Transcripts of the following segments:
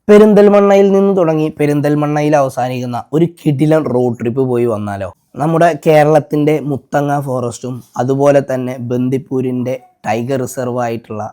പെരിന്തൽമണ്ണയിൽ നിന്ന് തുടങ്ങി പെരിന്തൽമണ്ണയിൽ അവസാനിക്കുന്ന ഒരു കിടിലൻ റോഡ് ട്രിപ്പ് പോയി വന്നാലോ? നമ്മുടെ കേരളത്തിൻ്റെ മുത്തങ്ങ ഫോറസ്റ്റും അതുപോലെ തന്നെ ബന്ദിപ്പൂരിൻ്റെ ടൈഗർ റിസർവ് ആയിട്ടുള്ള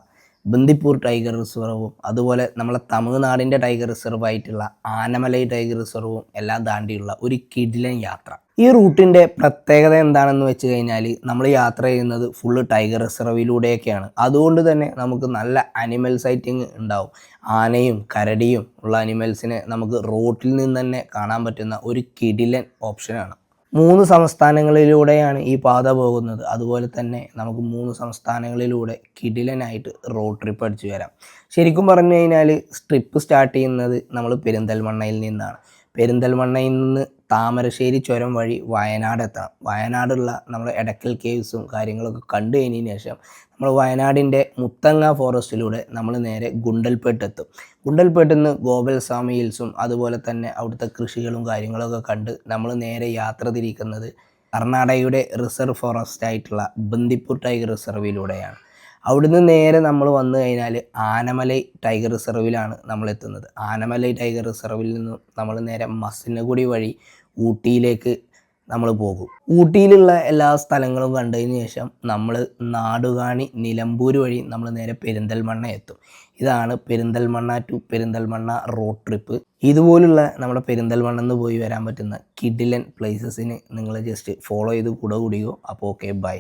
ബന്ദിപ്പൂർ ടൈഗർ റിസർവും അതുപോലെ നമ്മളെ തമിഴ്നാടിൻ്റെ ടൈഗർ റിസർവ് ആയിട്ടുള്ള ആനമലൈ ടൈഗർ റിസർവും എല്ലാം താണ്ടിയുള്ള ഒരു കിടിലൻ യാത്ര. ഈ റൂട്ടിൻ്റെ പ്രത്യേകത എന്താണെന്ന് വെച്ച് കഴിഞ്ഞാൽ നമ്മൾ യാത്ര ചെയ്യുന്നത് ഫുള്ള് ടൈഗർ റിസർവിലൂടെയൊക്കെയാണ്. അതുകൊണ്ട് തന്നെ നമുക്ക് നല്ല അനിമൽ സൈറ്റിംഗ് ഉണ്ടാവും. ആനയും കരടിയും ഉള്ള അനിമൽസിനെ നമുക്ക് റോട്ടിൽ നിന്ന് തന്നെ കാണാൻ പറ്റുന്ന ഒരു കിടിലൻ ഓപ്ഷനാണ്. 3 സംസ്ഥാനങ്ങളിലൂടെയാണ് ഈ പാത പോകുന്നത്. അതുപോലെ തന്നെ നമുക്ക് 3 സംസ്ഥാനങ്ങളിലൂടെ കിടിലനായിട്ട് റോഡ് ട്രിപ്പ് അടിച്ചു വരാം. ശരിക്കും പറഞ്ഞു കഴിഞ്ഞാൽ ട്രിപ്പ് സ്റ്റാർട്ട് ചെയ്യുന്നത് നമ്മൾ പെരിന്തൽമണ്ണയിൽ നിന്നാണ്. പെരിന്തൽമണ്ണയിൽ നിന്ന് താമരശ്ശേരി ചുരം വഴി വയനാട് എത്തണം. വയനാടുള്ള നമ്മൾ എടക്കൽ കേവ്സും കാര്യങ്ങളൊക്കെ കണ്ടു കഴിഞ്ഞതിന് ശേഷം നമ്മൾ വയനാടിൻ്റെ മുത്തങ്ങ ഫോറസ്റ്റിലൂടെ നമ്മൾ നേരെ ഗുണ്ടൽപേട്ട് എത്തും. ഗുണ്ടൽപേട്ടിൽ നിന്ന് ഗോപാൽസ്വാമി ഹിൽസും അതുപോലെ തന്നെ അവിടുത്തെ കൃഷികളും കാര്യങ്ങളൊക്കെ കണ്ട് നമ്മൾ നേരെ യാത്ര തിരിക്കുന്നത് കർണാടകയുടെ റിസർവ് ഫോറസ്റ്റ് ആയിട്ടുള്ള ബന്ദിപ്പൂർ ടൈഗർ റിസർവിലൂടെയാണ്. അവിടുന്ന് നേരെ നമ്മൾ വന്നു കഴിഞ്ഞാൽ ആനമലൈ ടൈഗർ റിസർവിലാണ് നമ്മൾ എത്തുന്നത്. ആനമലൈ ടൈഗർ റിസർവിൽ നിന്നും നമ്മൾ നേരെ മസിനഗുഡി വഴി ഊട്ടിയിലേക്ക് നമ്മൾ പോകും. ഊട്ടിയിലുള്ള എല്ലാ സ്ഥലങ്ങളും കണ്ടതിന് ശേഷം നമ്മൾ നാടുകാണി നിലമ്പൂർ വഴി നമ്മൾ നേരെ പെരിന്തൽമണ്ണ എത്തും. ഇതാണ് Perinthalmanna to Perinthalmanna road trip. ഇതുപോലുള്ള നമ്മുടെ പെരിന്തൽമണ്ണെന്ന് പോയി വരാൻ പറ്റുന്ന കിഡിലൻ പ്ലേസസിന് നിങ്ങൾ ജസ്റ്റ് ഫോളോ ചെയ്ത് കൂടെ കൂടിയോ. അപ്പോൾ ഓക്കെ, ബൈ.